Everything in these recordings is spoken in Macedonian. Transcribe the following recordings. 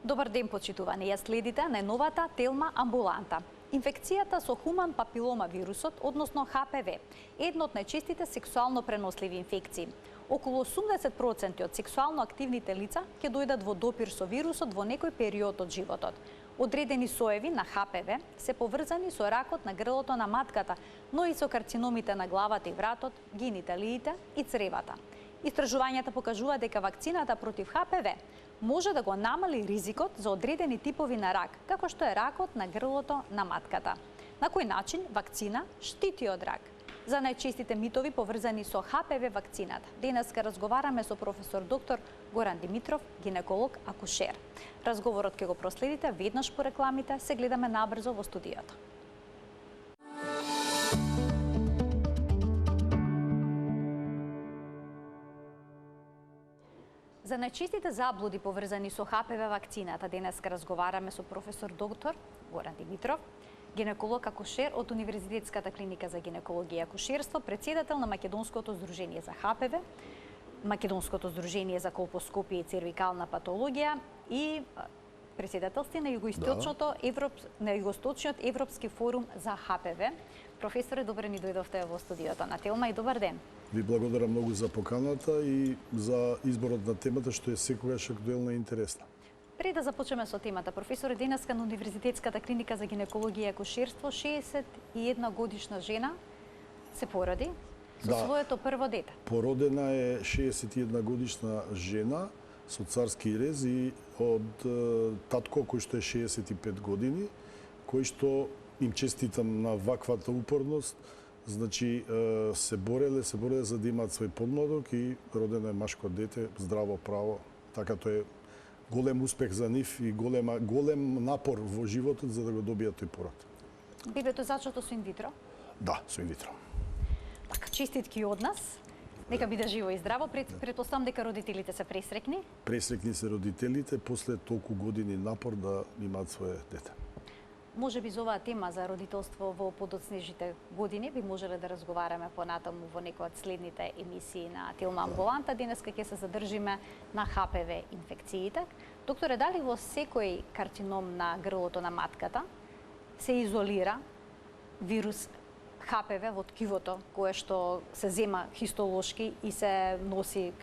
Добар ден, почитувани. Ја следите најновата Телма амбуланта. Инфекцијата со хуман папилома вирусот, односно ХПВ, е една од најчестите сексуално преносливи инфекции. Околу 80% од сексуално активните лица ќе дојдат во допир со вирусот во некој период од животот. Одредени соеви на ХПВ се поврзани со ракот на грлото на матката, но и со карциномите на главата и вратот, гениталиите и цревата. Истражувањата покажуваат дека вакцината против ХПВ може да го намали ризикот за одредени типови на рак, како што е ракот на грлото на матката. На кој начин вакцина штити од рак? За најчестите митови поврзани со ХПВ вакцината, денеска разговараме со професор доктор Горан Димитров, гинеколог акушер. Разговорот ќе го проследите веднаш по рекламите, се гледаме набрзо во студиото. За најчестите заблуди поврзани со ХПВ вакцината, денеска разговараме со професор доктор Горан Димитров, гинеколог акушер од Универзитетската клиника за гинекологија и акушерство, председател на Македонското здружение за ХПВ, Македонското здружение за колпоскопија и цервикална патологија и председател сте на Југоисточниот Европски форум за ХПВ. Професоре, добре ни дојдовте во студиото на Телма и добар ден. Ви благодарам многу за поканата и за изборот на темата, што е секогаш актуелна и интересна. Пред да започнеме со темата, професоре, денеска на Универзитетската клиника за гинекологија и акушерство 61 годишна жена се породи со своето прво дете. Породена е 61 годишна жена со царски рез и од татко кој што е 65 години, кој што им честитам на ваквата упорност. Значи, се бореле за да имаат свој подмладок и родено е машко дете, здраво, право. Така тоа е голем успех за нив и голем напор во животот за да го добијат тој пород. Бебето зачато со инвитро? Да, со инвитро. Така, честитки од нас. Нека биде живо и здраво. Претпоставам дека родителите се пресрекни. Пресрекни се родителите после толку години напор да имаат свое дете. Може би за оваа тема за родителство во подоцнежните години би можеле да разговараме понатаму во некој од следните емисии на Телма амбуланта. Денеска ќе се задржиме на ХПВ инфекциите. Докторе, дали во секој карцином на грлото на матката се изолира вирус ХПВ во ткивото, кое што се зема хистолошки и се носи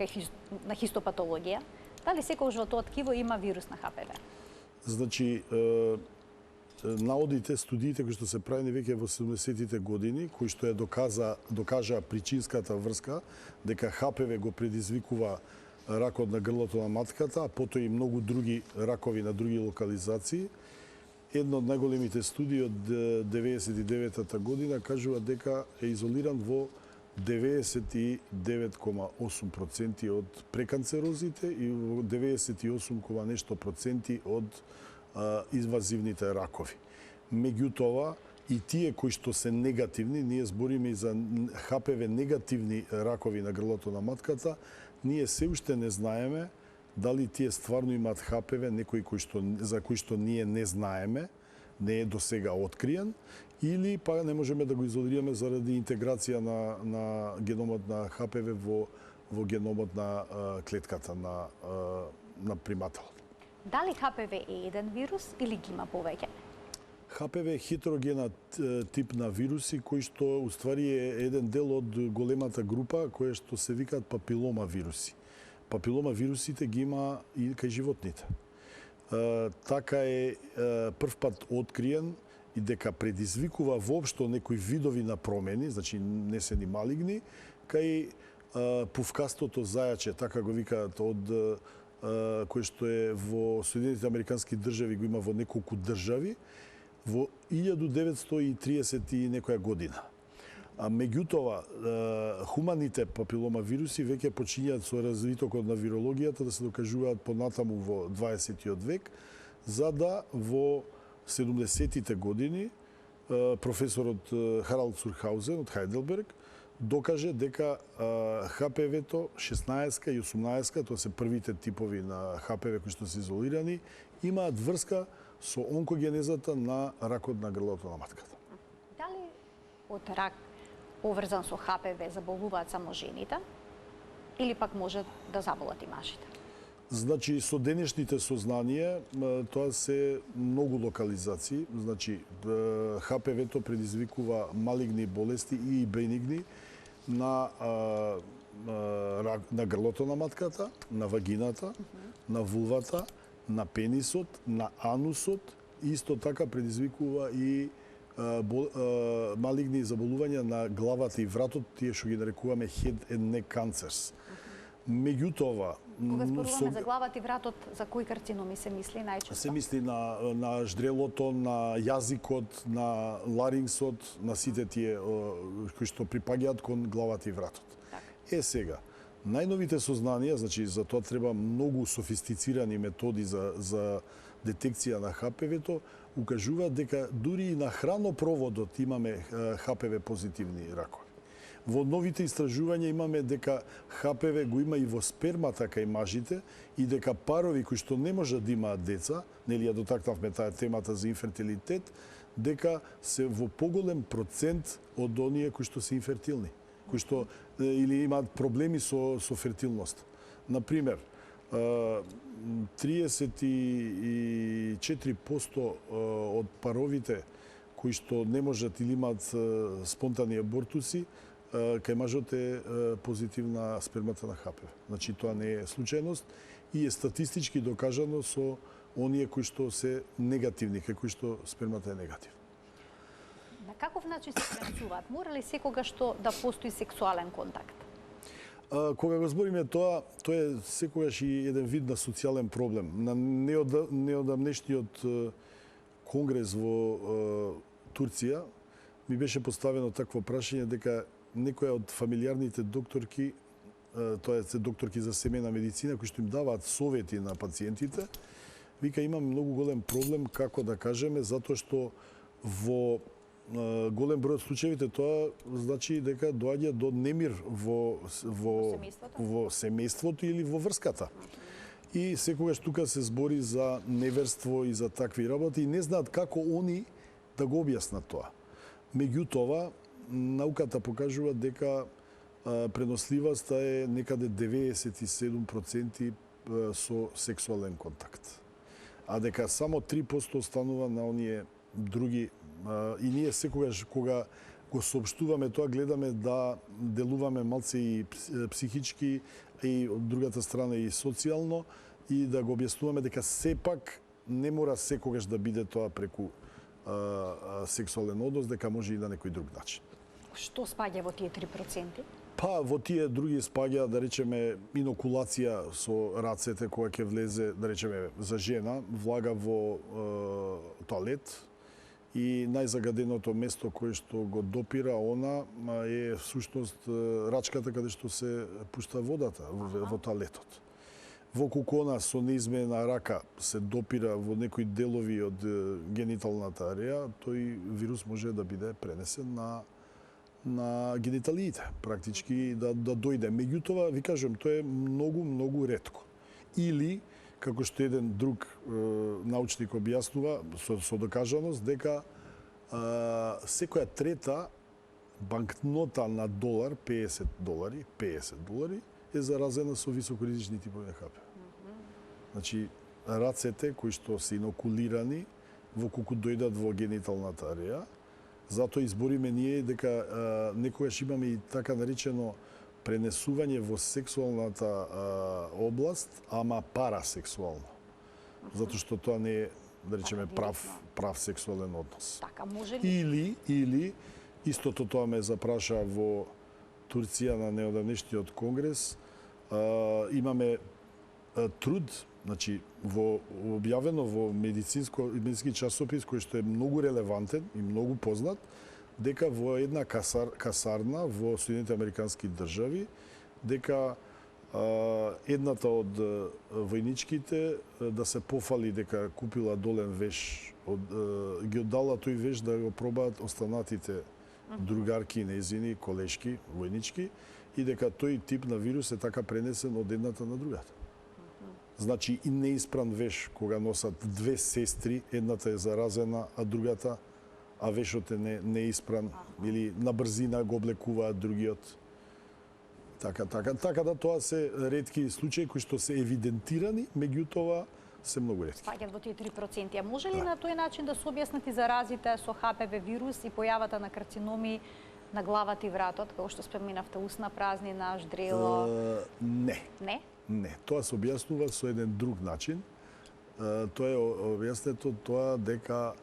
на хистопатологија? Дали секогаш во тоа ткиво има вирус на ХПВ? Значи, наодите, студиите кои што се правени веќе во 70-тите години, кои што ја докажа причинската врска, дека ХПВ го предизвикува ракот на грлото на матката, а потоа и многу други ракови на други локализации. Една од најголемите студии од 99-та година кажува дека е изолиран во 99,8% од преканцерозите и во 98, нешто проценти од инвазивните ракови. Меѓутоа, и тие кои што се негативни, ние збориме и за ХПВ негативни ракови на грлото на матката, ние се уште не знаеме дали тие стварно имаат ХПВ, некои за кои што ние не знаеме, не е досега откриен, или па не можеме да го изолираме заради интеграција на геномот на ХПВ во геномот на клетката на примателот. Дали ХПВ е еден вирус или ги има повеќе? ХПВ е хетерогенат тип на вируси кој што уствари е еден дел од големата група која што се викаат папилома вируси. Папилома вирусите ги има и кај животните. Така е прв пат откриен и дека предизвикува воопшто некои видови на промени, значи не се ни малигни, кај пувкастото зајаче, така го викаат, од кој што е во Соединетите Американски држави, го има во неколку држави, во 1930 и некоја година. А меѓутоа, хуманите папилома вируси веќе почињаат со развитокот на вирологијата да се докажуваат понатаму во 20 век, за да во 70-тите години професорот Харалд Сурхаузен од Хајделберг докаже дека ХПВ-то 16 и 18, тоа се првите типови на ХПВ кои што се изолирани, имаат врска со онкогенезата на ракот на грлото на матката. Дали од рак поврзан со ХПВ заболуваат само жените или пак може да заболат и мажите? Значи, со денешните сознанија, тоа се многу локализации. Значи, ХПВ-то предизвикува малигни болести и бенигни на грлото на матката, на вагината, на вулвата, на пенисот, на анусот, и исто така предизвикува и малигни заболувања на главата и вратот, тие што ги нарекуваме head and neck cancers. Меѓутоа, кога зборуваме за главата и вратот, за кои карциноми се мисли најчесто? Се мисли на ждрелото, на јазикот, на ларингсот, на сите тие кои што припаѓаат кон главата и вратот. Так. Сега, најновите сознанија, значи за тоа треба многу софистицирани методи за детекција на ХПВ-то, укажуваат дека дури и на хранопроводот имаме ХПВ позитивни ракови. Во новите истражувања имаме дека ХПВ го има и во спермата кај мажите и дека парови кои што не можат да имаат деца, нели ја дотакнавме таа темата за инфертилитет, дека се во поголем процент од оние кои што се инфертилни, кои што или имаат проблеми со фертилност. Например, 34% од паровите кои што не можат или имаат спонтани абортуси, кај мажот е позитивна спермата на ХПВ. Значи, тоа не е случајност и е статистички докажано со оние кои што се негативни, кај кои што спермата е негативна. На каков начин се пренесуваат? Мора ли секогаш да постои сексуален контакт? Кога го збориме тоа е секогаш и еден вид на социјален проблем. На неодамнешниот конгрес во Турција ми беше поставено такво прашање дека некоја од фамилиарните докторки, тоа е докторки за семејна медицина, кои што им даваат совети на пациентите, вика имам многу голем проблем, како да кажеме, затоа што во голем број од случаевите тоа значи дека доаѓа до немир во семејството или во врската. И секогаш тука се збори за неверство и за такви работи и не знаат како они да го објаснат тоа. Меѓутоа, науката покажува дека преносливоста е некаде 97% со сексуален контакт. А дека само 3% останува на оние други. И ние секогаш кога го соопштуваме тоа, гледаме да делуваме малце и психички, и од другата страна и социјално, и да го објаснуваме дека сепак не мора секогаш да биде тоа преку сексуален однос, дека може и на некој друг начин. Што спаѓа во тие 3%? Па, во тие други спаѓа, да речеме, инокулација со рацете кога ќе влезе, да речеме, за жена, влага во тоалет, и најзагаденото место кое што го допира она е всушност рачката каде што се пушта водата во тоалетот. Во кукона со неизменена рака се допира во некои делови од гениталната ареја, тој вирус може да биде пренесен на гениталиите, практички да дојде. Меѓутоа, ви кажем, тоа е многу ретко. Или како што еден друг научник објаснува со докажаност дека секоја трета банкнота на долар, $50 е заразена со високоризични типови на ХПВ. Значи, рацете кои што се инокулирани во колку дојдат во гениталната ареја, затоа избориме ние дека некогаш имаме и така наречено пренесување во сексуалната област, ама парасексуално. Затоа што тоа не е, да речеме, прав сексуален однос. Така, може ли? Или истото тоа ме запраша во Турција на неодамнешниот конгрес, имаме труд, значи објавено во медицински часопис кој што е многу релевантен и многу познат, дека во една касарна во Соединените Американски држави, дека едната од војничките да се пофали дека купила долен веш, ги оддала тој веш да го пробаат останатите другарки, незини, колешки, војнички, и дека тој тип на вирус е така пренесен од едната на другата. Значи и неиспран веш кога носат две сестри, едната е заразена, а другата, а вешот е неиспран, или на брзина го облекуваат другиот. Така да тоа се ретки случаи кои што се евидентирани, меѓутоа се многу ретки. Паѓаат во тие 3%. А може ли на тој начин да се објаснат и заразите со ХПВ вирус и појавата на карциноми на главата и вратот, како што споминавте, устна празнина, ждрело? Не. Не? Не, тоа се објаснува со еден друг начин. Тоа е објаснето тоа дека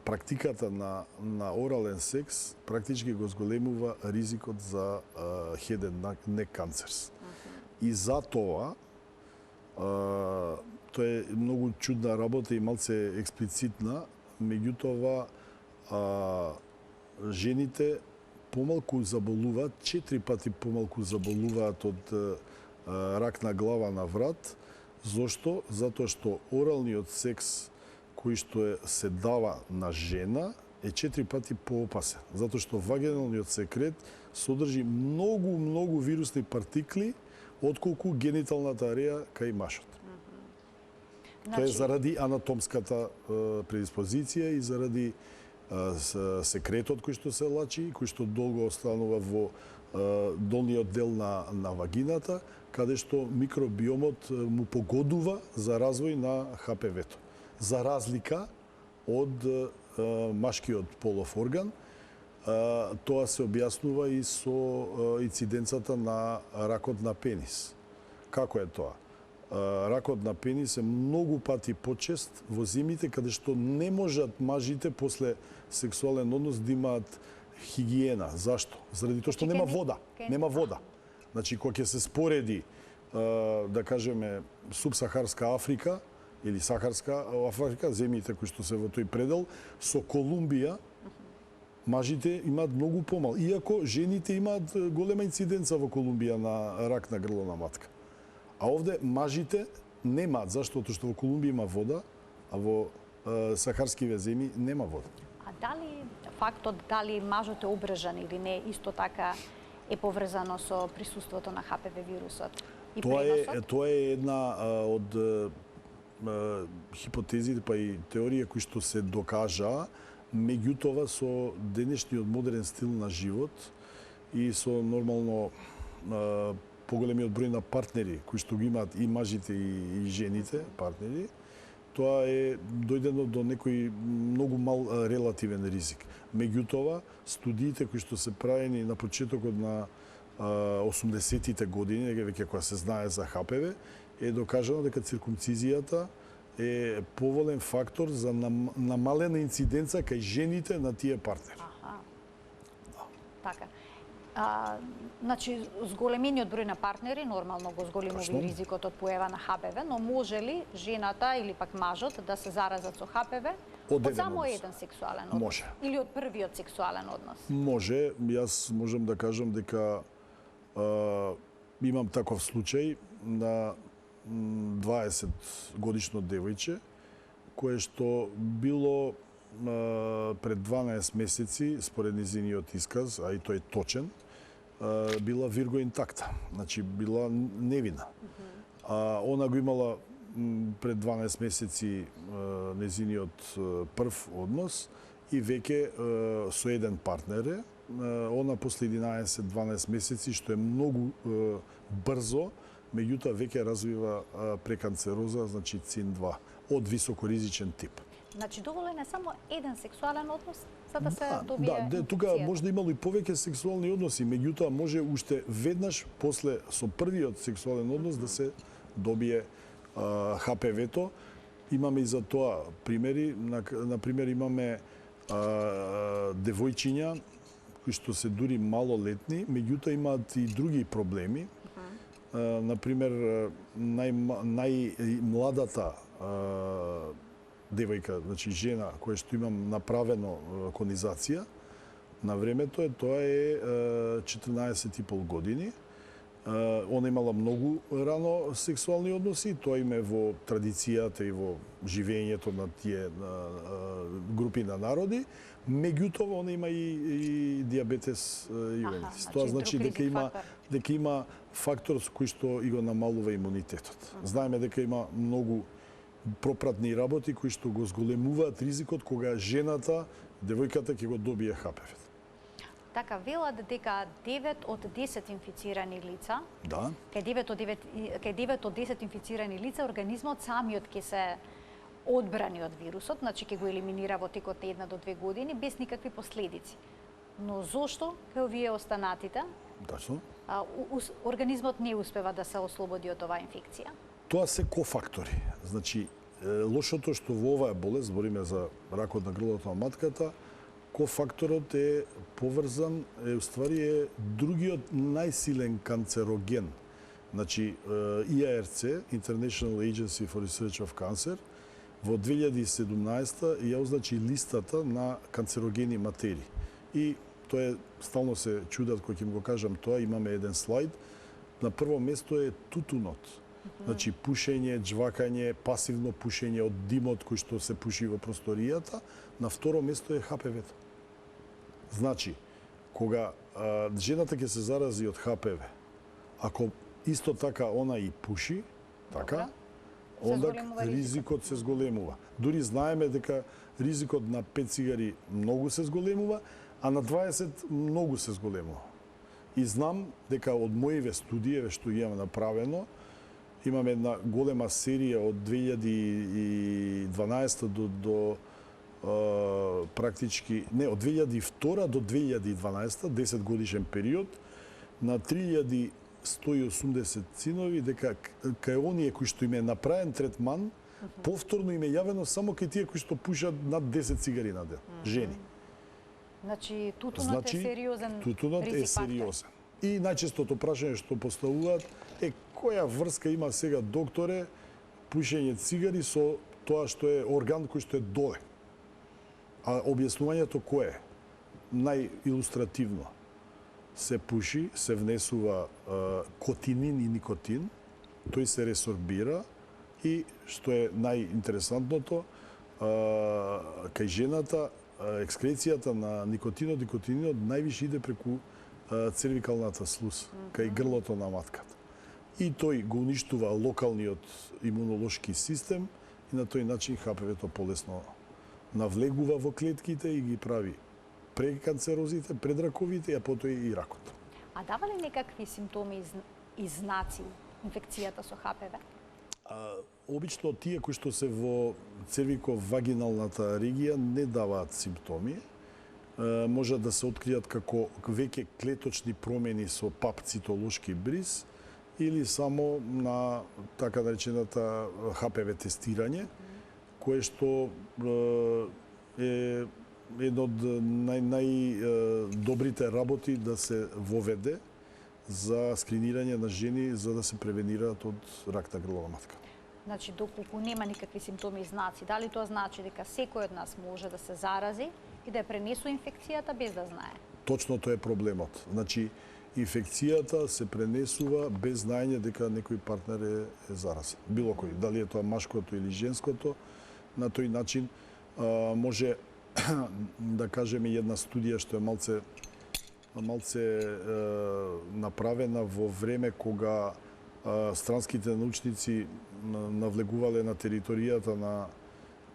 практиката на орален секс практички го зголемува ризикот за head and neck cancers. И за тоа тоа е многу чудна работа и малце експлицитна, меѓутоа жените помалку заболуваат, 4 пати помалку заболуваат од рак на глава на врат. Зошто? Затоа што оралниот секс кој што се дава на жена е 4 пати поопасен. Затоа што вагиналниот секрет содржи многу вирусни партикли отколку гениталната ареја кај мажот. Тоа е заради анатомската предиспозиција и заради секретот кој што се лачи, кој што долго останува во долниот дел на вагината, каде што микробиомот му погодува за развој на ХПВ-то. За разлика од машкиот полов орган, тоа се објаснува и со инциденцата на ракот на пенис. Како е тоа? Ракот на пенис е многу пати почест во зимите, каде што не можат мажите после сексуален однос да имаат хигиена. Зашто? Заради тоа што нема вода. Нема вода. Значи, кога ќе се спореди, да кажеме, субсахарска Африка или сахарска Африка, земјите кои што се во тој предел, со Колумбија, мажите имаат многу помал. Иако жените имаат голема инциденца во Колумбија на рак на грло на матка. А овде мажите немаат, зашто? Тоа што во Колумбија има вода, а во сахарскиве земји нема вода. А дали фактот дали мажот е обрежан или не, исто така е поврзано со присуството на ХПВ вирусот и преносот? Тоа е една од хипотезите па и теорија кои што се докажаа, меѓутоа со денешниот модерен стил на живот и со нормално поголемиот број на партнери кои што ги имаат и мажите и жените партнери, тоа е дојдено до некој многу мал релативен ризик. Меѓутоа, студиите кои што се правени на почетокот на 80-тите години, веќе кога се знае за ХПВ, е докажано дека циркумцизијата е поволен фактор за намалена инциденца кај жените на тие партнери. Аха. Така. Значи, зголемениот број на партнери нормално го зголемува ризикот од појава на ХПВ, но може ли жената или пак мажот да се заразат со ХПВ од само еден сексуален однос? Може. Или од првиот сексуален однос? Може. Јас можам да кажам дека имам таков случај на 20 годишно девојче, кое што било пред 12 месеци, според низиниот исказ, а и тој точен, била вирго интакта. Значи, била невина. Она го имала пред 12 месеци низиниот прв однос и веќе со еден партнер е. Она после 11-12 месеци, што е многу брзо, меѓутоа веќе развива преканцероза, значи ЦИН-2, од високоризичен тип. Значи, доволен е само еден сексуален однос за да се добие Да, тука може да имало и повеќе сексуални односи, меѓутоа може уште веднаш после со првиот сексуален однос да се добие ХПВ-то. Имаме и за тоа примери, на пример имаме девојчиња кои што се дури малолетни, меѓутоа имаат и други проблеми. Например, најмладата девојка, значи жена, која што имам направено конизација на времето тоа е 14,5 години. Она имала многу рано сексуални односи, тоа име во традицијата и во живењето на тие групи на народи, меѓутоа она има и диабетес ювенитис. Тоа значи дека има фактор кој што и го намалува имунитетот. Знаеме дека има многу пропратни работи кои што го зголемуваат ризикот кога жената, девојката ќе го добие ХПВ. Така, велат дека 9 од 10 инфицирани лица, Да. кај 9 од 10 инфицирани лица, организмот самиот ќе се одбрани од вирусот, значи ќе го елиминира во текот на 1 до 2 години без никакви последици. Но зошто кај овие останатите Точно. организмот не успева да се ослободи од оваа инфекција? Тоа се кофактори. Значи, лошото што во оваа болест, збориме за ракот на грлото на матката, кофакторот е поврзан, уствари е другиот најсилен канцероген. Значи, IARC, International Agency for Research of Cancer, во 2017 ја означи листата на канцерогени материи. И тоа е, стално се чудат кој ќе го кажам тоа, имаме еден слайд. На прво место е тутунот. Значи, пушење, джвакање, пасивно пушење од димот кој што се пуши во просторијата. На второ место е ХПВ-то. Значи, кога жената ќе се зарази од ХПВ, ако исто така она и пуши, така, онда ризикот се зголемува. Дури знаеме дека ризикот на 5 цигари многу се зголемува, а на 20 многу се зголемува. И знам дека од моиве студии што имам направено, имаме една голема серија од 2012 до практички, не, од 2002 до 2012, 10 годишен период, на 3180 синови, дека кај оние кои што им е направен третман, повторно им е јавено само кај тие кои што пушат над 10 цигари на ден, жени. Значи, тутунот е сериозен Тутунот е сериозен. И најчестото прашање што поставуваат е која врска има сега, докторе, пушење цигари со тоа што е орган кој што е доле. А објаснувањето кое е? Најилустративно. Се пуши, се внесува котинин и никотин, тој се ресорбира и, што е најинтересантното, кај жената екскрецијата на никотинот и котининот највише иде преку цервикалната слуз, кај грлото на матката. И тој го уништува локалниот имунолошки систем и на тој начин ХПВ-то полесно навлегува во клетките и ги прави преканцерозите, предраковите, а потоа и ракот. А дава ли некакви симптоми и знаци инфекцијата со ХПВ? Обично тие кои што се во цервико-вагиналната регија не даваат симптоми. Може да се откријат како веќе клеточни промени со пап цитолошки бриз или само на така наречената ХПВ тестирање, кое што е едно од најдобрите работи да се воведе за скринирање на жени за да се превенираат од рак на грлова матка. Значи, доколку нема никакви симптоми и знаци, дали тоа значи дека секој од нас може да се зарази и да ја пренесува инфекцијата без да знае? Точно тоа е проблемот. Значи, инфекцијата се пренесува без знаење дека некој партнер е заразен. Било кој, дали е тоа машкото или женското, на тој начин може да кажеме една студија што е малце направена во време кога странските научници навлегувале на територијата на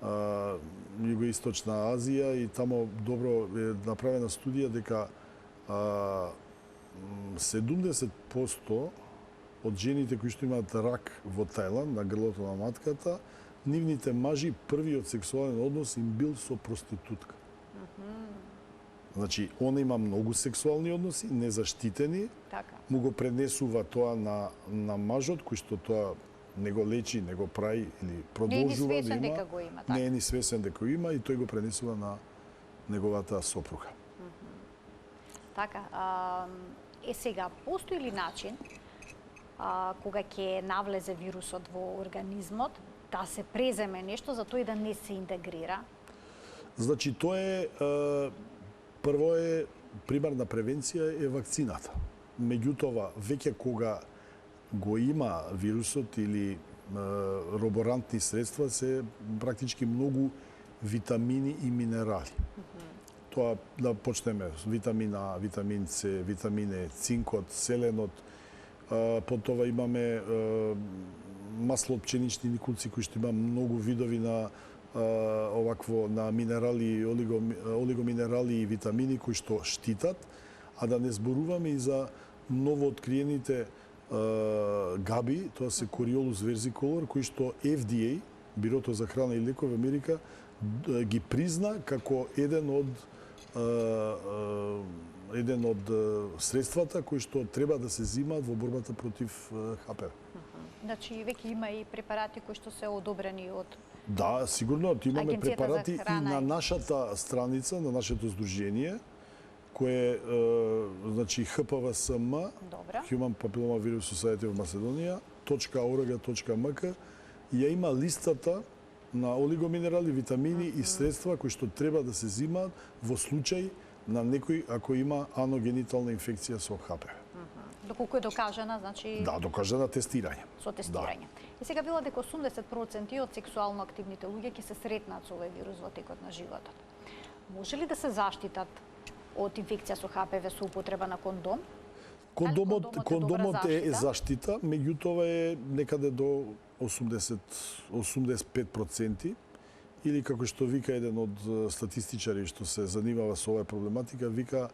Југоисточна Азија и тамо добро е направена студија дека 70% од жените кои што имаат рак во Тајланд на грлото на матката, нивните мажи првиот сексуален однос им бил со проститутка. Значи, она има многу сексуални односи, незаштитени, Така. му го пренесува тоа на мажот, кој што тоа не го лечи, не го прави или продолжува да има. Не е ни свесен дека го има, така? Не е ни свесен дека го има и тој го пренесува на неговата сопруга. Така, сега, постои ли начин кога ќе навлезе вирусот во организмот да се преземе нешто за тој да не се интегрира? Значи, тоа е прво е примарна превенција е вакцината. Меѓутоа, веќе кога го има вирусот или роборантни средства се практички многу витамини и минерали. Тоа да почнеме витамин А, витамин С, витамин Е, цинкот, селенот. Потоа имаме масло од пченични никулци кои што има многу видови на овакво на минерали, олигоминерали и витамини кои што штитат. а да не зборуваме и за новооткриените габи, тоа се Coriolus versicolor, кои што FDA, Бирото за храна и лекови в Америка, ги призна како еден од средствата кои што треба да се земаат во борбата против ХПВ. Значи веќе има и препарати кои што се одобрени од Да, сигурно, имаме Агенцијата за препарати и храна на нашата страница, на нашето здружение, кое значи ХПВСМ, Добра. Human Papilloma Virus Society of Macedonia, .org.mk, ја има листата на олигоминерали, витамини и средства кои што треба да се земаат во случај на некој ако има аногенитална инфекција со ХПВ. Доколку е докажана, значи Да, докажано тестирање. со тестирање. И сега било дека 80% од сексуално активните луѓе ќе се сретнат со овој вирус во текот на животот. Може ли да се заштитат од инфекција со ХПВ со употреба на кондом? Кондомот е заштита, меѓутоа е некаде до 85%, или како што вика еден од статистичари што се занимава со оваа проблематика, вика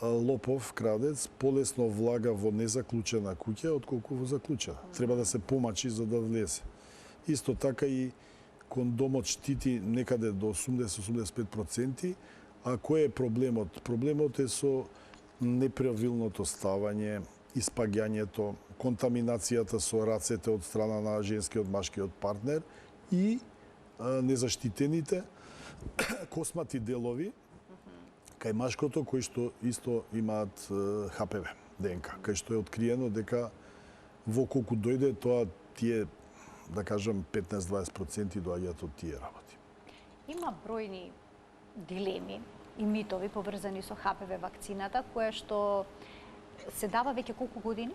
лопов, крадец, полесно влага во незаклучена куќа отколку во заклучена. Треба да се помачи за да влезе. Исто така и кондомот штити некаде до 80-85%, а кој е проблемот? Проблемот е со неправилното ставање, испаѓањето, контаминацијата со рацете од страна на женскиот машкиот партнер и незаштитените космати делови кај машкото кои што исто имаат ХПВ, ДНК, кај што е откриено дека во колку дојде тоа тие, да кажам, 15-20% доаѓаат од тие работи. Има бројни дилеми и митови поврзани со ХПВ вакцината, кое што се дава веќе колку години?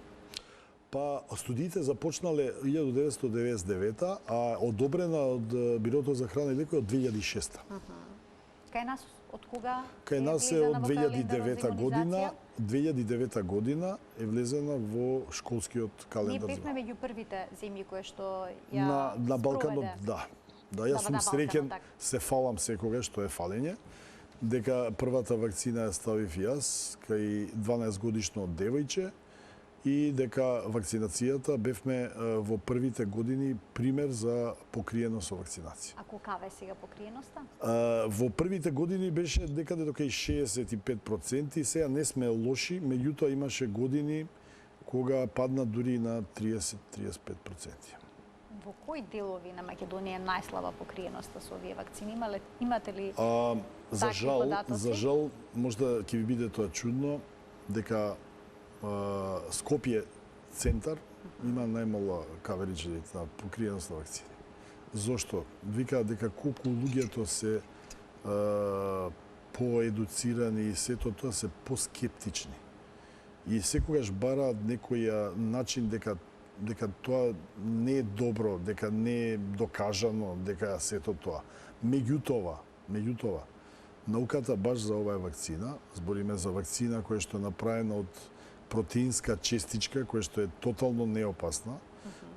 Па, студиите започнале 1999, а одобрена од Бирото за храна и лекови од 2006. Кај нас од кога? Кај нас е од 2009 година. 2009 година е влезена во школскиот календар. Ние бевме меѓу првите земји кои што ја на Балканот, спроведе. да. Да, јас сум среќен, се фалам секогаш, што е фалење, дека првата вакцина ја ставив јас кај 12 годишно девојче и дека вакцинацијата бевме во првите години пример за покриеност со вакцинација. А колкава е сега покриеноста? Во првите години беше декаде до кај 65%, сега не сме лоши, меѓутоа имаше години кога падна дури на 30-35%. Во кои делови на Македонија е најслаба покриеноста со овие вакцини? Имате ли За такви жал, податоци? можда ќе ви биде тоа чудно, дека Скопје центар има најмала каверидж на покриеност на вакцини. Зошто? Викаат дека колку луѓето се поедуцирани и сето тоа се поскептични. И секогаш бараат некој начин дека тоа не е добро, дека не е докажано, дека сето тоа. Меѓутоа, науката баш за оваа вакцина, збориме за вакцина која што е направена од протеинска честичка, која што е тотално неопасна,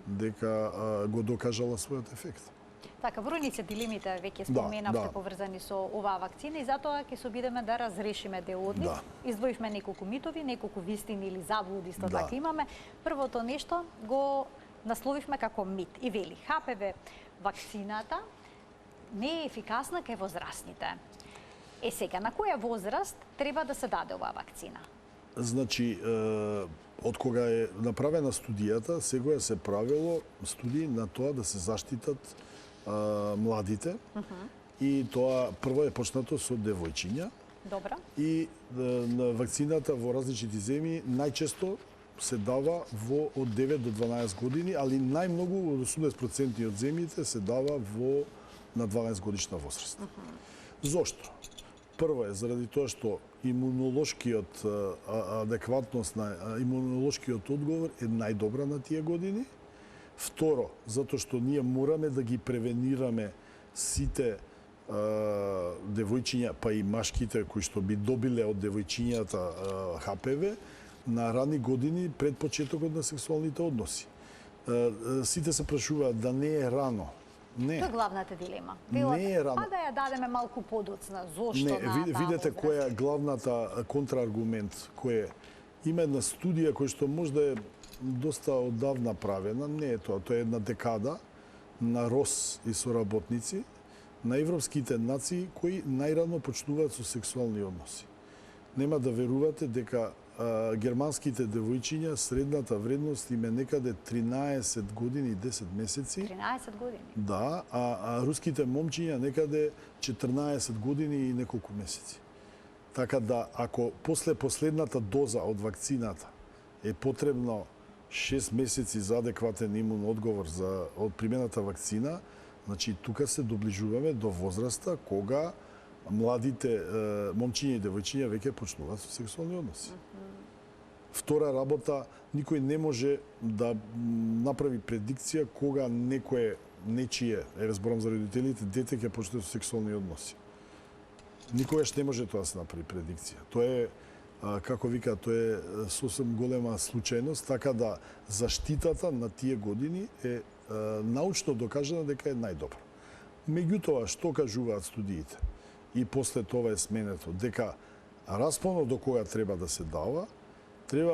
дека го докажала својот ефект. Така, бројни се дилемите, веќе споменавте, поврзани со оваа вакцина и затоа ќе се обидеме да разрешиме дел од нив. Издвоивме неколку митови, неколку вистини или заблуди исто така имаме. Првото нешто го насловивме како мит и вели ХПВ вакцината не е ефикасна кај возрастните. Сега, на која возраст треба да се даде оваа вакцина? Значи, од кога е направена студијата, сега се правило студии на тоа да се заштитат младите и тоа прво е почнато со девојчиња. Добра. И на вакцината во различити земји најчесто се дава од 9 до 12 години, али најмногу од 80% од земјите се дава на 12 годишна возраст. Зошто? Прво е заради тоа што имунолошкиот адекватност на имунолошкиот одговор е најдобра на тие години. Второ, затоа што ние мораме да ги превенираме сите девојчиња, па и машките кои што би добиле од девојчињата ХПВ на рани години пред почетокот на сексуалните односи. Сите се прашуваат да не е рано Не. Тоа е главната дилема. Не е рано. Па да ја дадеме малку подоцна. Зошто Не, на видете која е главната контрааргумент, кој е има една студија која што можда е доста одавна правена, не е тоа, тоа е една декада на РОС и соработници на европските нации кои најрано почнуваат со сексуални односи. Нема да верувате дека германските девојчиња средната вредност им е некаде 13 години и 10 месеци. 13 години? Да, а руските момчиња некаде 14 години и неколку месеци. Така да, ако после последната доза од вакцината е потребно 6 месеци за адекватен имун одговор од примената вакцина, значи тука се доближуваме до возраста кога младите момчиња и девојчиња веќе почнуваат со сексуални односи. Втора работа, никој не може да направи предикција кога нечие, зборам за родителите, дете ќе почне со сексуални односи. Никогаш не може тоа да се направи предикција. Тоа е, како вика, тоа е сосем голема случајност, така да заштитата на тие години е научно докажана дека е најдобра. Меѓутоа, што кажуваат студиите? И после тоа е сменето, дека распонот до кога треба да се дава,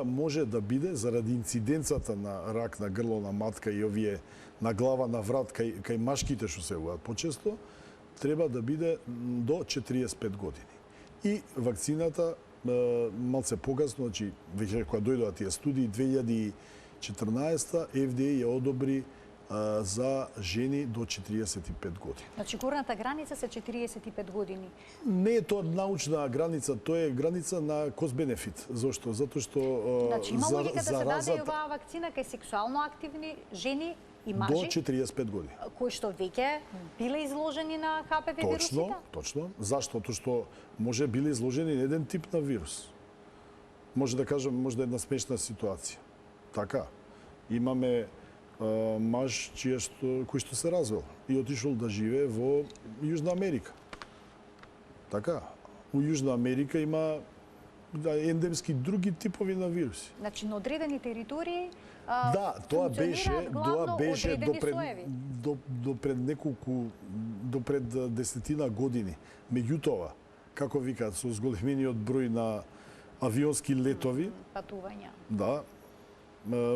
може да биде заради инциденцата на рак на грло на матка и овие на глава на врат кај машките што се јавуваат почесто, треба да биде до 45 години. И вакцината малце погасно, значи веќе кога дојдоа тие студии 2014 FDA ја одобри за жени до 45 години. Значи горната граница се 45 години. Не е тоа научна граница, тоа е граница на кост-бенефит. Зошто? Затоа што значи има логика да се даде и оваа вакцина кај сексуално активни жени и мажи до 45 години. Кои што веќе биле изложени на ХПВ вирусите? Точно. Зашто? Тоа што може биле изложени на еден тип на вирус. Може да кажам, може да е една смешна ситуација. Така. Имаме маж кој што се развел и отишол да живее во Јужна Америка. Така. У Јужна Америка има ендемски други типови на вируси. Значи на одредени територии да, тоа беше до пред десетина години. Меѓутоа, како викаат, со зголемениот број на авионски летови, патувања. Да.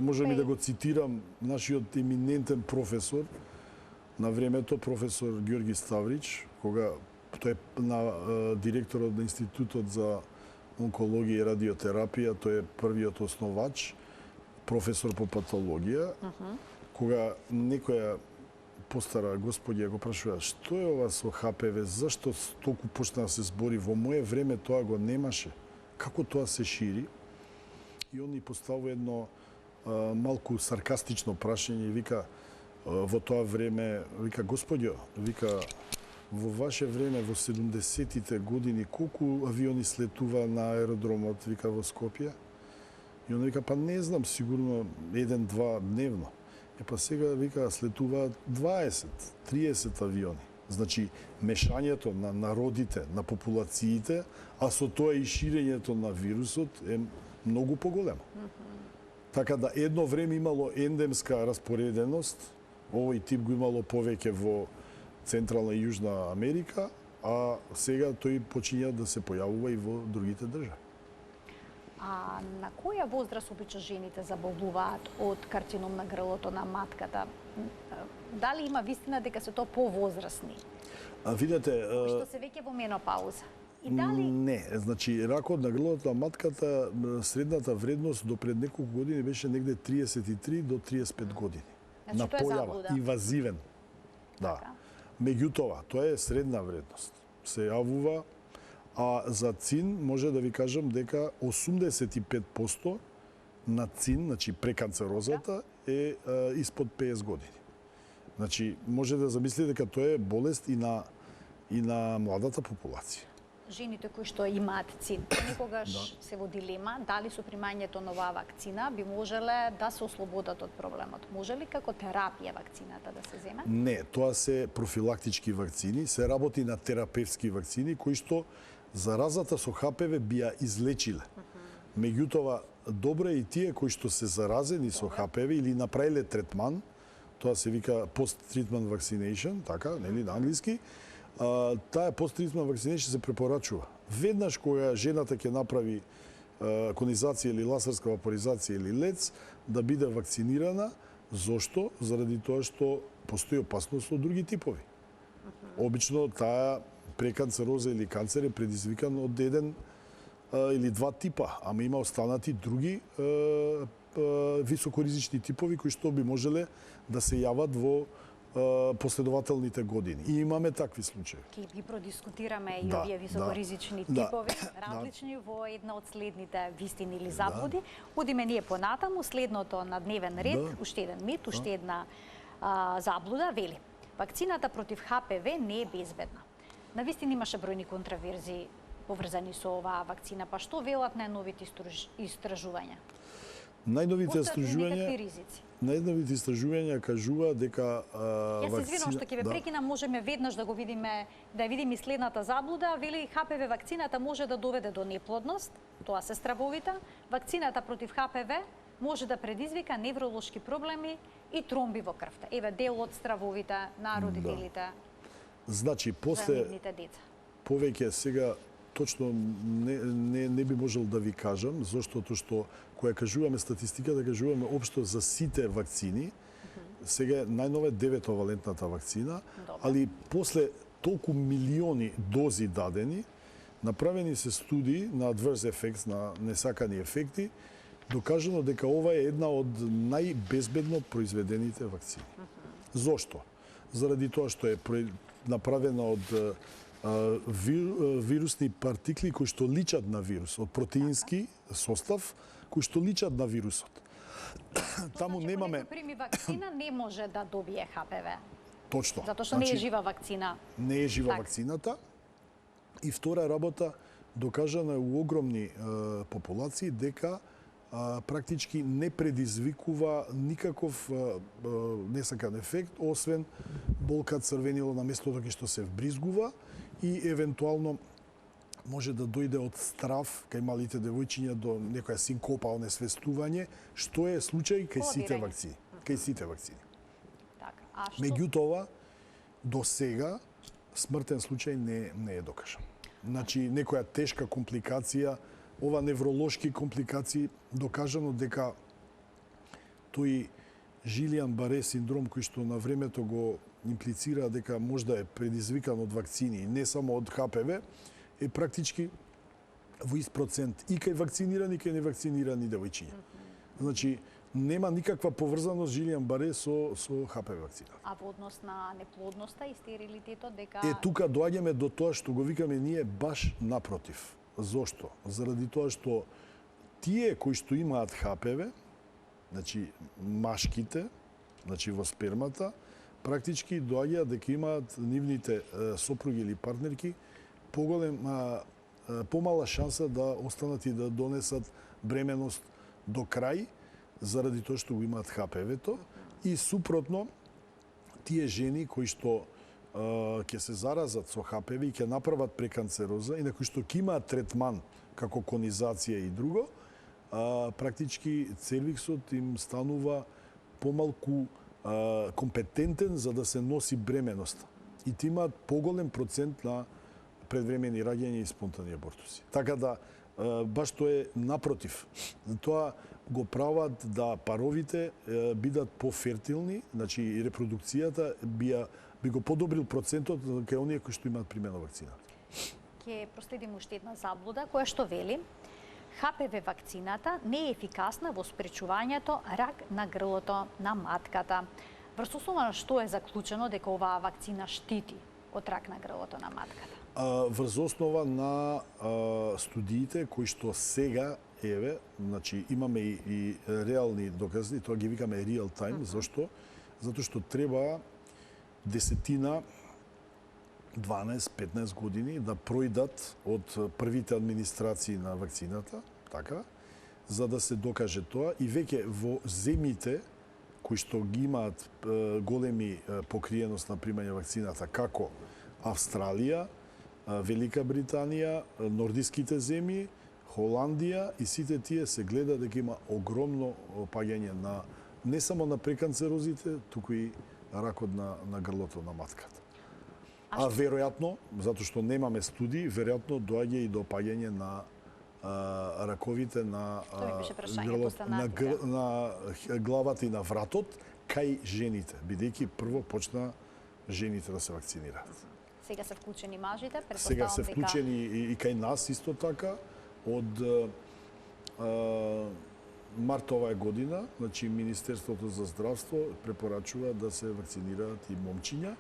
Можам и да го цитирам нашиот еминентен професор на времето, професор Ѓорги Ставрич, кога тој е директорот на Институтот за онкологија и радиотерапија, тој е првиот основач, професор по патологија, кога некоја постара господја го прашува што е ова со ХПВ, зашто толку почна да се збори, во мое време тоа го немаше, како тоа се шири, и он ни поставува едно малку саркастично прашање и вика во тоа време, вика господјо, вика во ваше време во 70-тите години колку авиони слетува на аеродромот, вика во Скопје? И он вика па не знам, сигурно 1-2 дневно. Па сега вика слетуваат 20-30 авиони. Значи мешањето на народите, на популациите, а со тоа и ширењето на вирусот е многу поголемо. Така да едно време имало ендемска распореденост, овој тип го имало повеќе во Централна и Јужна Америка, а сега тој почиња да се појавува и во другите држави. А на која возраст обично жените заболуваат од карцином на грлото на матката? Дали има вистина дека се тоа повозрасни? Видете, што се веќе во менопауза? И дали... Не, значи ракот на грлото на матката, средната вредност до пред неколку години беше негде 33 до 35 години. Значи, на појава, инвазивен. Да. Меѓутоа, тоа е средна вредност. Се јавува, а за цин може да ви кажам дека 85% на цин, значи преканцерозата, е испод 50 години. Значи, може да замислите дека тоа е болест и на младата популација. Жените кои што имаат цин, некогаш се во дилема дали со примањето на оваа вакцина би можеле да се ослободат од проблемот. Може ли како терапија вакцината да се земе? Не, тоа се профилактички вакцини, се работи на терапевски вакцини кои што заразата со ХПВ би ја излечиле. Меѓутоа, добро е и тие кои што се заразени со ХПВ или направиле третман, тоа се вика post-treatment vaccination, така, нели, на англиски. Таа post-treatment vaccination се препорачува. Веднаш кога жената ќе направи конизација или лазерска вапоризација или лец, да биде вакцинирана. Зошто? Заради тоа што постои опасност од други типови. Обично таа преканцероза или канцер е предизвикан од еден или два типа, ама има останати други високоризични типови кои што би можеле да се јават во последователните години. И имаме такви случаи. Ке ги продискутираме и Да, овие високоризични да. типови, различни во една од следните вистини или заблуди. Одиме ние понатаму, следното на дневен ред, Да. уште еден мит, уште една заблуда, вели. Вакцината против ХПВ не е безбедна. Навистина имаше бројни контраверзии поврзани со оваа вакцина, па што велат најновите истражувања? Најновите Постојат ли некакви истражувања, ризици? најновите истражувања кажува дека Јас се извинувам што ќе ве да. прекинам, можеме веднаш да го видиме, да ја видиме и следната заблуда, вели ХПВ вакцината може да доведе до неплодност, тоа се стравовите, вакцината против ХПВ може да предизвика невролошки проблеми и тромби во крвта. Еве дел од стравовите на родителите Значи, за после нивните деца. повеќе сега точно не би можел да ви кажам, заштото што кога кажуваме статистика, да кажуваме општо за сите вакцини, сега најнова е 9-валентната вакцина, Добро. али после толку милиони дози дадени, направени се студии на adverse effects, на несакани ефекти, докажано дека ова е една од најбезбедно произведените вакцини. Зошто? Заради тоа што е направена од вирусни партикли кои што личат на вирус, од протеински состав кои што личат на вирусот. Таму Значи, немаме ако некој прими вакцина, не може да добие ХПВ, точно. затоа што не е жива вакцина. Не е жива Така. вакцината. И втора работа, докажана е у огромни популации дека практички не предизвикува никаков несакан ефект, освен болка црвенило на местото кај што се вбризгува и евентуално може да дојде од страв кај малите девојчиња до некоја синкопа, онесвестување, што е случај кај сите Кодирање. вакцини. Кај сите вакцини. Така. А што Меѓутоа, до сега смртен случај не е докажан. Значи, некоја тешка компликација, ова невролошки компликации, докажано дека тој Жилијан-Баре синдром, кој што на времето го имплицира дека можда е предизвикан од вакцини, не само од ХПВ, е практички во ист процент и кај вакцинирани и кај невакцинирани девојчиња. Значи, нема никаква поврзаност Жилијан-Баре со ХПВ вакцина. А во однос на неплодноста и стерилитетот дека Тука доаѓаме до тоа што го викаме ние баш напротив. Зошто? Заради тоа што тие кои што имаат ХПВ, значи машките, значи во спермата, практички доаѓаат дека имаат нивните сопруги или партнерки помала шанса да останат и да донесат бременост до крај, заради тоа што го имаат ХПВ-то, и супротно, тие жени кои што ќе се заразат со ХПВ и ќе направат преканцероза и на кои што ќе имаат третман како конизација и друго, практички цервиксот им станува помалку компетентен за да се носи бременоста. И ти имаат поголем процент на предвремени раѓања и спонтани абортуси. Така да, баш тоа е напротив. Тоа го прават да паровите бидат пофертилни, значи и репродукцијата би го подобрил процентот кај оние кои што имаат примена вакцината. ќе проследиме уште една заблуда која што вели ХПВ вакцината не е ефикасна во спречувањето рак на грлото на матката. Врз основа на што е заклучено дека оваа вакцина штити од рак на грлото на матката? Врз основа на студиите кои што сега значи имаме и реални докази, тоа ги викаме real time, зашто? Затоа што треба 10, 12-15 години да пројдат од првите администрации на вакцината, така, за да се докаже тоа и веќе во земјите кои што ги имаат големи покриеност на примање вакцината, како Австралија, Велика Британија, нордиските земји, Холандија и сите тие се гледа дека има огромно опаѓање на не само на преканцерозите, туку и ракот на грлото на матката. А веројатно, затоа што немаме студии, веројатно доаѓа и до опаѓање на раковите на главата и на вратот кај жените, бидејќи прво почна жените да се вакцинираат. Сега се вклучени мажите, сега се вклучени и кај нас исто така од март оваа година, значи Министерството за здравство препорачува да се вакцинираат и момчиња,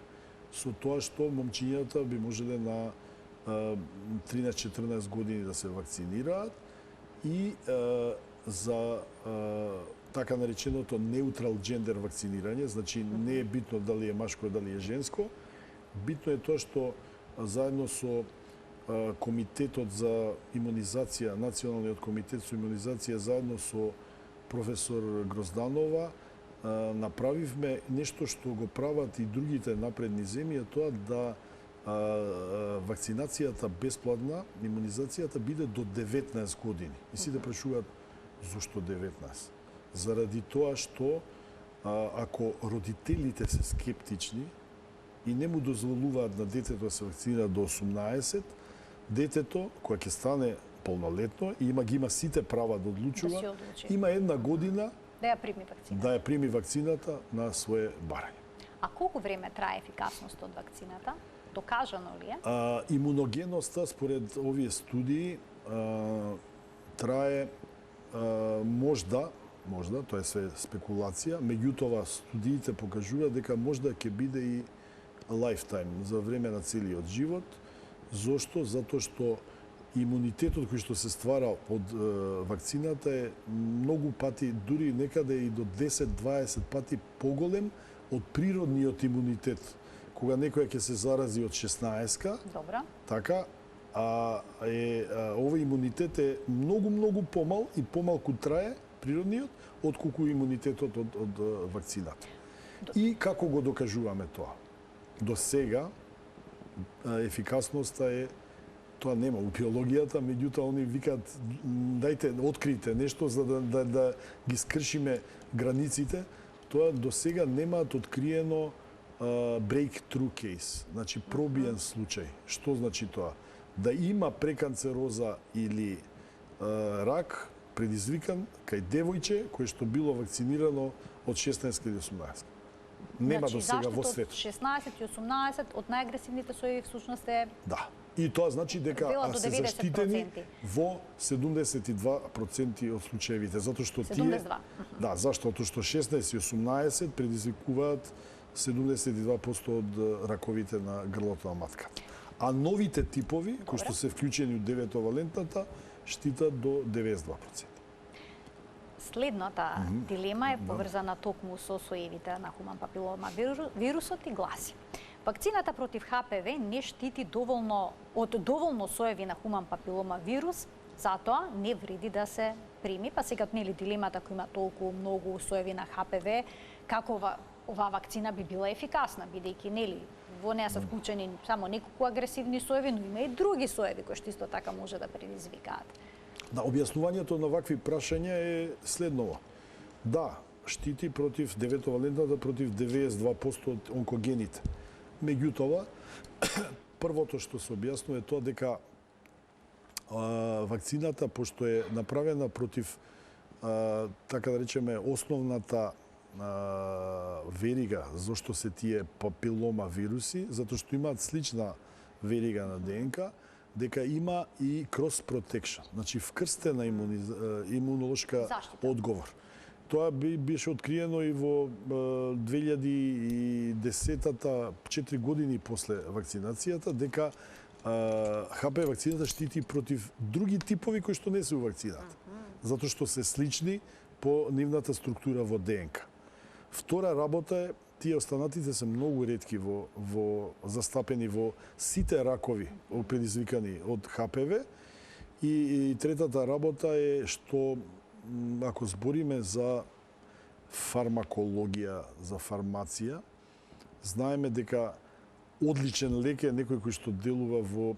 со тоа што момчињата би можеле на 13-14 години да се вакцинираат и за така нареченото неутрал джендер вакцинирање, значи не е битно дали е машко, дали е женско, битно е тоа што заедно со Комитетот за имунизација, Националниот комитет за имунизација, заедно со професор Грозданова, направивме нешто што го прават и другите напредни земји, тоа да вакцинацијата бесплатна, имунизацијата биде до 19 години. И си да прашуваат зошто 19? Заради тоа што ако родителите се скептични и не му дозволуваат на детето да се вакцинира до 18, детето, кое ќе стане полнолетно и има сите права да одлучува, има една година да ја прими вакцината на свое барање. А колку време трае ефикасност од вакцината? Докажано ли е? Имуногеноста, според овие студии, трае можда, тоа е све спекулација, меѓутоа студиите покажуваат дека можда ќе биде и лайфтайм, за време на целиот живот. Зошто? Затоа што имунитетот кој што се ствара од вакцината е многу пати, дури некаде и до 10-20 пати поголем од природниот имунитет. Кога некој ќе се зарази од 16-ка, така, овој имунитет е многу помал и помалку трае природниот, отколку имунитетот од вакцината. И како го докажуваме тоа? До сега ефикасноста е, тоа нема у биологијата, меѓутоа они викаат дајте открите нешто за да ги скршиме границите. Тоа до сега немаат откриено breakthrough case, значи пробиен случај. Што значи тоа? Да има преканцероза или рак предизвикан кај девојче кое што било вакцинирано од 16 или 18. Нема до сега во светот. 16 и 18 од најагресивните соеви всушност е... Да. И тоа значи дека се заштитени во 72% од случаевите, затоа што тие... Да, зашто? Затоа што 16 и 18 предизвикуваат 72% од раковите на грлото на матката. А новите типови, кои што се вклучени од 9-валентната, штитат до 92%. Следната дилема е поврзана токму со соевите на хуман папилома вирусот и гласи: вакцината против ХПВ не штити од доволно соеви на хуман папилома вирус, затоа не вреди да се прими. Па сега нели дилемата кој има толку многу соеви на ХПВ, како оваа вакцина би била ефикасна, бидејќи нели во неа се вклучени само неколку агресивни соеви, но има и други соеви кои што исто така може да предизвикаат. Да, објаснувањето на вакви прашања е следново. Да, штити против 9-валентната, против 92% од онкогените. Меѓутоа, првото што се објаснува е тоа дека вакцината, пошто е направена против, така да речеме, основната верига, зашто се тие папилома вируси, затоа што имаат слична верига на ДНК, дека има и cross protection, значи вкрстена имунолошка одговор. Тоа беше откриено и во 2010-та, 4 години после вакцинацијата, дека ХПВ вакцината штити против други типови кои што не се вакцината, затоа што се слични по нивната структура во ДНК. Втора работа е, тие останатите се многу ретки застапени во сите ракови предизвикани од ХПВ. И третата работа е што, ако збориме за фармакологија, за фармација, знаеме дека одличен лек е некој кој што делува во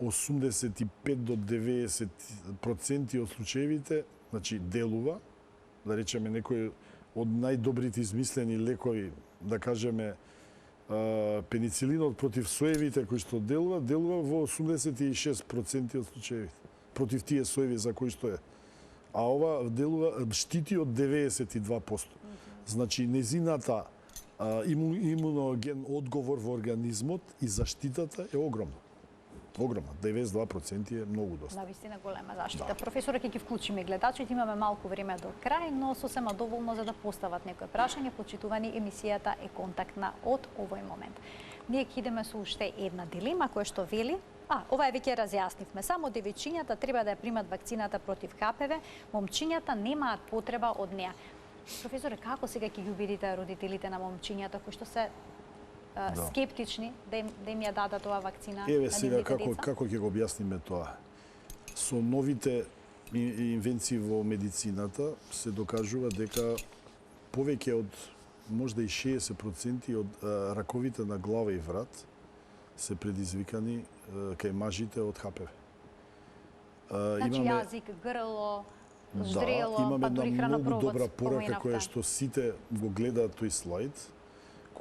85 до 90% од случаевите, значи делува, да речеме некој од најдобрите измислени лекови, да кажеме, пеницилинот против соевите кој што делува во 86% од случаевите против тие соеви за кои што е. А ова делува штити од 92%. Значи незината имуноген одговор во организмот и заштитата е огромна. Огромна, 92% е многу доста. Навистина голема заштита. Професоре, ќе ги вклучиме гледачите, имаме малку време до крај, но сосема доволно за да постават некои прашања. Почитувани, емисијата е контактна од овој момент. Ние ќе идеме со уште една дилема која што вели, ова е веќе разјаснивме, само девојчињата треба да ја примат вакцината против ХПВ, момчињата немаат потреба од неа. Професоре, како сега ќе ги убедите родителите на момчињата кои што се скептични да им ја дадат оваа вакцина? Еве сега како ќе го објасниме тоа. Со новите инвенции во медицината се докажува дека повеќе од можда и 60% од раковите на глава и врат се предизвикани кај мажите од ХПВ. Значи јазик, грло, ждрело, имаме па дури хранопровод. Многу добра порака која што сите го гледаат тој слайд.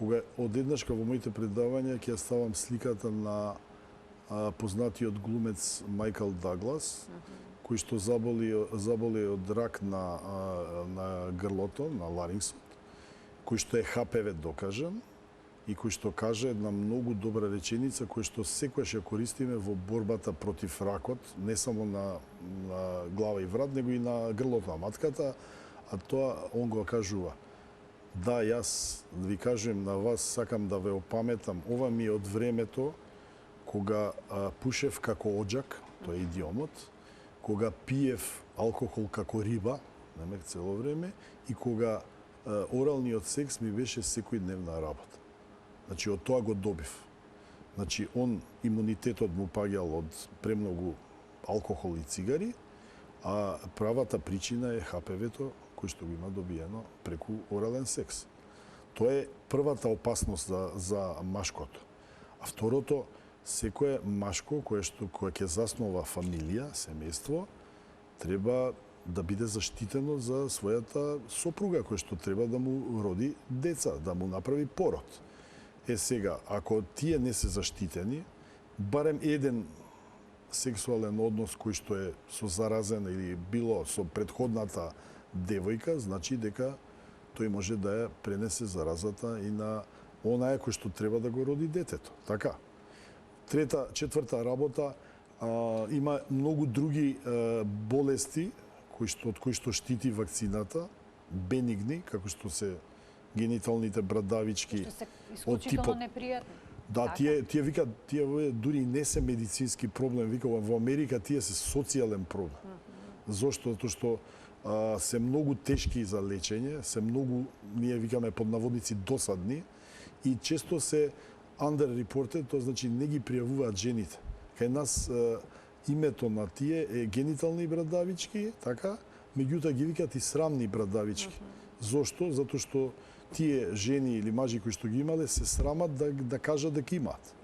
Кога одеднашка во моите предавања ќе ставам сликата на познатиот глумец Майкл Даглас, кој што заболи од рак на грлото, на ларингсот, кој што е ХПВ докажан и кој што каже една многу добра реченица која што секогаш ја користиме во борбата против ракот, не само на глава и врат, него и на грлото на матката, а тоа он го кажува. Да, јас ви кажем на вас, сакам да ве опаметам, ова ми е од времето кога пушев како оџак, тоа е идиомот, кога пиев алкохол како риба, немек цело време, и кога оралниот секс ми беше секојдневна работа. Значи, од тоа го добив. Значи, имунитетот му паѓал од премногу алкохол и цигари, а правата причина е ХПВ-то, кој што го има добиено преку орален секс. Тоа е првата опасност за машкото. А второто, секое машко кое ќе заснова фамилија, семејство, треба да биде заштитено за својата сопруга, кој што треба да му роди деца, да му направи пород. Сега, ако тие не се заштитени, барем еден сексуален однос кој што е со заразен или било со предходната девојка, значи дека тој може да ја пренесе заразата и на онаа кој што треба да го роди детето. Така. Четврта работа, има многу други болести од кои што штити вакцината, бенигни, како што се гениталните брадавички од типот непријатни. Да, тие викаат, тие дури не се медицински проблем, викаат во Америка тие се социјален проблем. Зошто? Затоа што се многу тешки за лечење, се многу, ние викаме под наводници, досадни и често се underreported, тоа значи не ги пријавуваат жените. Кај нас името на тие е генитални брадавички, така, меѓутоа ги викаат и срамни брадавички. Зошто? Затоа што тие жени или мажи кои што ги имале се срамат да кажат дека имаат.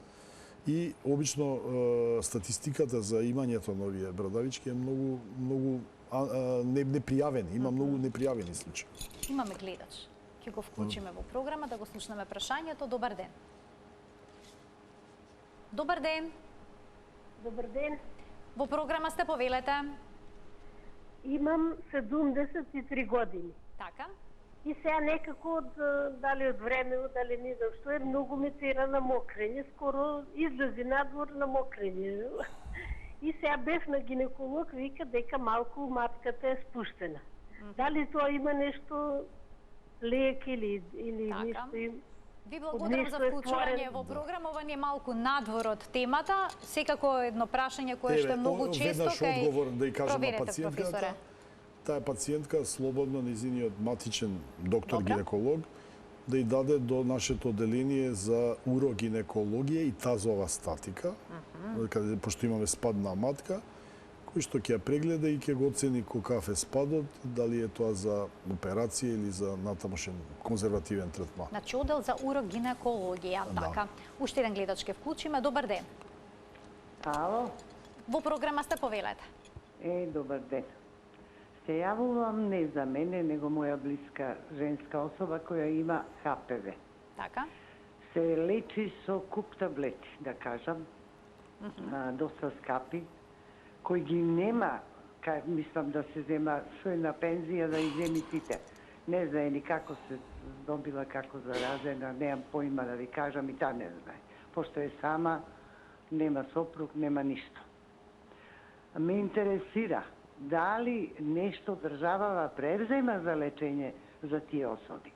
И обично статистиката за имањето на овие брадавички е многу непријавени, има многу непријавени случаи. Имаме гледач. Ќе го вклучиме во програма да го слушнеме прашањето. Добар ден. Добар ден. Добар ден. Во програма сте, повелете. Имам 73 години. Така. И сега некако дали од време, дали не знам што е, многу ме тера на мокрење, скоро излези надвор на мокрење. И сега бев на гинеколог, вика дека малку матката е спуштена. Дали тоа има нешто лек или нешто им? Ви благодарам за вклучување во програма. Ова не е малку надвор од темата. Секако едно прашање кое што е многу често кај... Веднаш одговор да ја кажам на пациентката. Таа пациентка слободно незиниот матичен доктор гинеколог да ја даде до нашето одделение за урогинекологија и тазова статика, каде пошто имаме спад на матка, кој што ќе ја прегледа и ќе го оцени какав е спадот, дали е тоа за операција или за натамошен конзервативен третман. Значи оддел за урогинекологија, така. Уште еден гледач ќе вклучиме. Добар ден. Ало. Во програма сте, повелете. Добар ден. Се јавувам не за мене, него моја блиска женска особа која има ХПВ. Така? Се лечи со куп таблети, да кажам, доста скапи, кои ги нема, мислам да се зема со една пензија да иземи сите. Не знае ни како се добила, како заразена, немам поима да ви кажам, и та не знае. Пошто е сама, нема сопруг, нема ништо. Ме интересира дали нешто државава превзема за лечење за тие особи,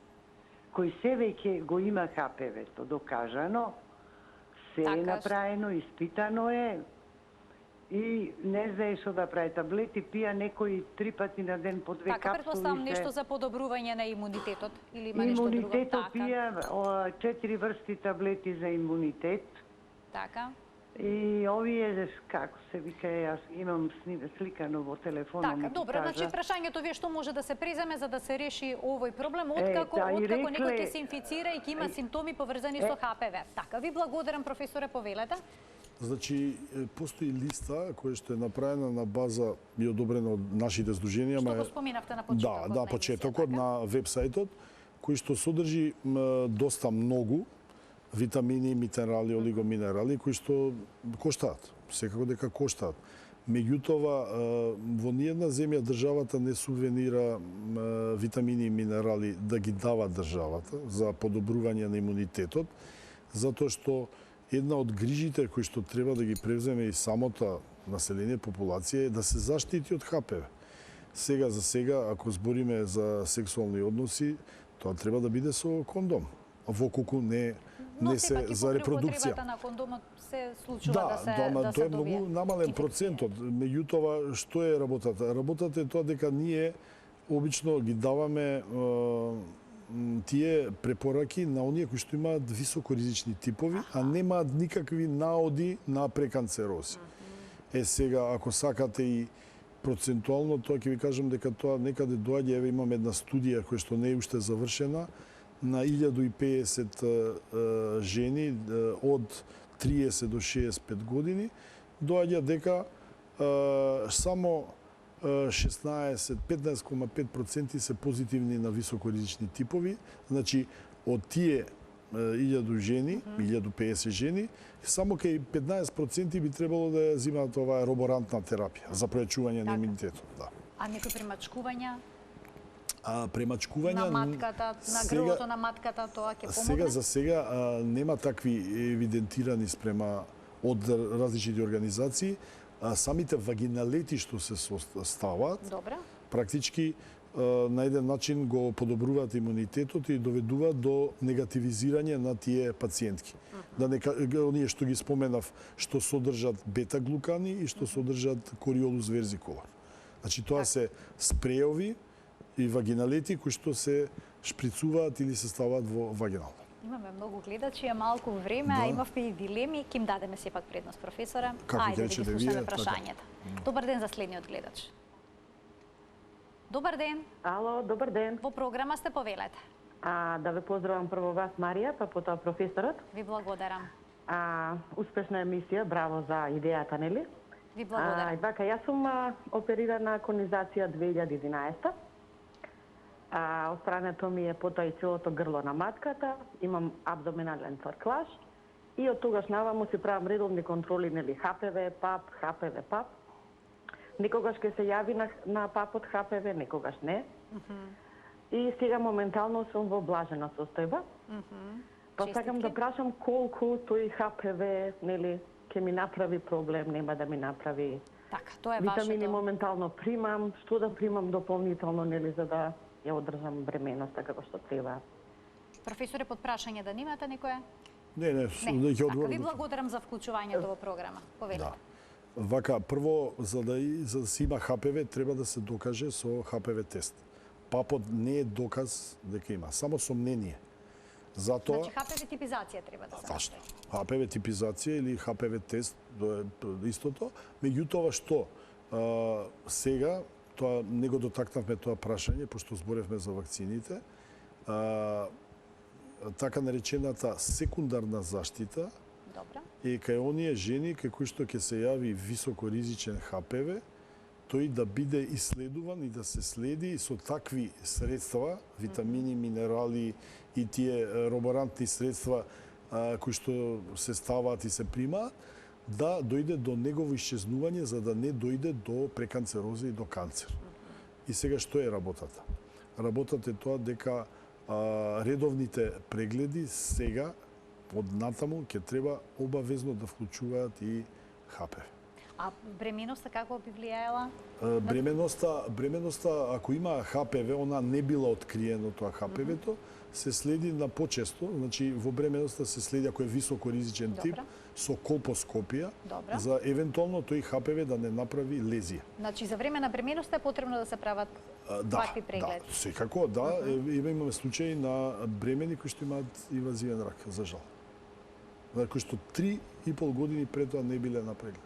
кои се веќе го има ХПВ-то докажано, се е направено, испитано е, и не знае што да прави. Таблети пија некои 3 пати на ден по 2 капсули. Така, претпоставам нешто за подобрување на имунитетот или има нешто друго? Имунитетот пија 4 врсти таблети за имунитет. Така. И овие, како се вика, јас имам сликано во телефонот. Така, добро, значи прашањето ви е што може да се преземе за да се реши овој проблем, откако некој ќе се инфицира и ќе има симптоми поврзани со ХПВ. Така, ви благодарам, професоре, повелете. Значи, постои листа која што е направена на база и одобрена од нашите здруженија. Што го споминавте на почетокот. Да, почетокот на вебсајтот, кој што содржи доста многу витамини, минерали, олигоминерали, кои што коштаат. Секако дека коштаат. Меѓутоа, во ниедна земја државата не субвенира витамини и минерали да ги дава државата за подобрување на имунитетот, затоа што една од грижите кои што треба да ги превземе и самото население, популација, е да се заштити од ХПВ. Сега за сега, ако збориме за сексуални односи, тоа треба да биде со кондом. Воколку не се за репродукција. Но на кондомот се случува да се добие. Тоа е многу намален процентот. Меѓутоа, што е работата? Работата е тоа дека ние обично ги даваме тие препораки на оние кои што имаат високоризични типови, а немаат никакви наоди на преканцерози. Сега, ако сакате и процентуално, тоа ќе ви кажам дека тоа некаде доаѓа, еве имам една студија која што не е уште завршена, на 1050 жени од 30 до 65 години, доаѓа дека само 15,5% се позитивни на високоризични типови. Значи, од тие 1000 жени, 1050 жени, само кај 15% би требало да ја земаат оваа роборантна терапија за пројачување на имунитетот. Да. А некои примачкувања? Премачкувања на матката, на грлото на матката, тоа ќе помогне? Сега за сега нема такви евидентирани спрема од различити организации. Самите вагиналети што се ставаат, практички на еден начин го подобруваат имунитетот и доведуваат до негативизирање на тие пациентки. Да оние што ги споменав, што содржат бета-глукани и што содржат кориолус верзикулар. Значи тоа се спреови и вагиналети кои што се шприцуваат или се ставаат во вагинално. Имаме многу гледачи, а малку време, а имавме и дилеми. Ким дадеме сепак предност, професоре? Ајде да ги слушаме прашањата. Добар ден за следниот гледач. Добар ден. Ало, добар ден. Во програма сте, повелете. Да ве поздравам прво вас, Марија, па потоа професорот. Ви благодарам. Успешна емисија, браво за идејата, нели? Ви благодарам. Вака, јас сум оперирана конизација 2011. Отстрането ми е потоа и целото грло на матката, имам абдоминален црклаж и од тогаш наваму си правам редовни контроли, нели, ХПВ, ПАП, ХПВ, ПАП. Некогаш ќе се јави на ПАПот ХПВ, некогаш не. И сега моментално сум во блажена состојба. Па сакам да прашам колку тој ХПВ, нели, ќе ми направи проблем, нема да ми направи. Така, тоа е вашето. Витамини моментално примам, што да примам дополнително, нели, за да ја одржам бременоста како што треба. Професоре, под прашање да немате некое? Не, ќе одговорам. Ви благодарам за вклучувањето во програма. Повелете. Вака, прво, за да се има ХПВ, треба да се докаже со ХПВ тест. ПАПот не е доказ дека има, само сомнение. Затоа... Значи, ХПВ типизација треба да се направи. ХПВ типизација или ХПВ тест, истото. Меѓутоа што, сега, тоа не го дотакнавме тоа прашање, пошто зборевме за вакцините, така наречената секундарна заштита е кај оние жени кај кои што ќе се јави високоризичен ХПВ, тој да биде исследуван и да се следи со такви средства, витамини, минерали и тие роборантни средства кои што се ставаат и се примаат, да дојде до негово исчезнување за да не дојде до преканцероза и до канцер. И сега што е работата? Работата е тоа дека редовните прегледи сега од натаму ќе треба обавезно да вклучуваат и ХПВ. А бременоста како би влијаела? Бременоста, ако има ХПВ, она не била откриено тоа ХПВ-то, се следи на почесто, значи во бременоста се следи ако е високо ризичен тип, со колпоскопија, за евентуално тој ХПВ да не направи лезија. Значи за време на бременоста е потребно да се прават вакви прегледи? Да, секако, да. Имаме случаи на бремени кои што имаат инвазивен рак, за жал. Кои што 3,5 години пред тоа не биле на преглед.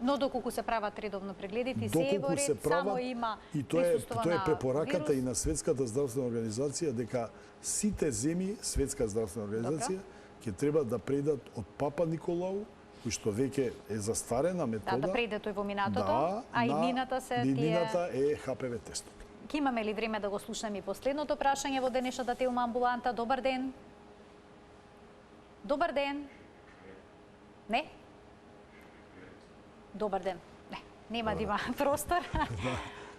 Но доколку се прават редовно прегледите, се е во ред, само има присуство на тоа е препораката вирус. и на Светската здравствена организација дека сите земји, Светска здравствена организација, ќе треба да предат од Папа Николау, кој што веќе е застарена метода. Да преде тој во минатото, а и мината се тие... Мината е ХПВ тестот. Ке имаме ли време да го слушнеме и последното прашање во денешната Телма амбуланта? Добар ден. Добар ден. Не? Добар ден. Не, нема да има простор.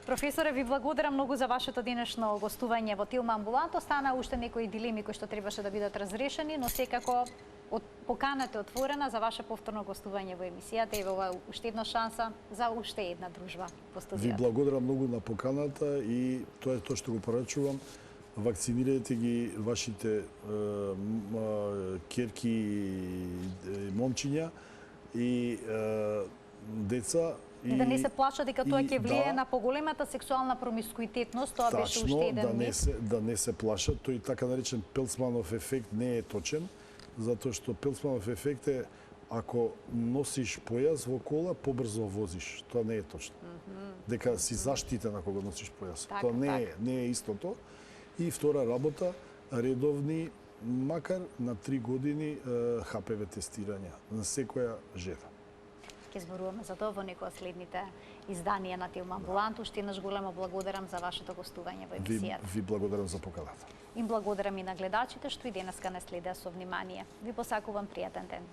Професоре, ви благодарам многу за вашето денешно гостување во Телма амбуланта. Стана уште некои дилеми кои што требаше да бидат разрешени, но секако поканата е отворена за ваше повторно гостување во емисијата и ова уште една шанса за уште една дружба во студијата. Ви благодарам многу на поканата и тоа е тоа што го порачувам. Вакцинирајте ги вашите ќерки и момчиња и деца. Да не се плаша дека тоа ќе влијае на поголемата сексуална промискуитетност, тоа беше уште еден мит. Да не се плашат, тој така наречен Пелцманов ефект не е точен, затоа што Пелцманов ефект е ако носиш појас во кола, побрзо возиш. Тоа не е точно. Дека си заштитен ако го носиш појас. Тоа не е истото. И втора работа, редовни, макар на 3 години ХПВ тестирања на секоја жена. Ќе зборуваме за тоа во некои од следните изданија на Телма амбуланта. Уште еднаш големо благодарам за вашето гостување во емисијата. Ви благодарам за поканата. Им благодарам и на гледачите што и денеска не следеа со внимание. Ви посакувам пријатен ден.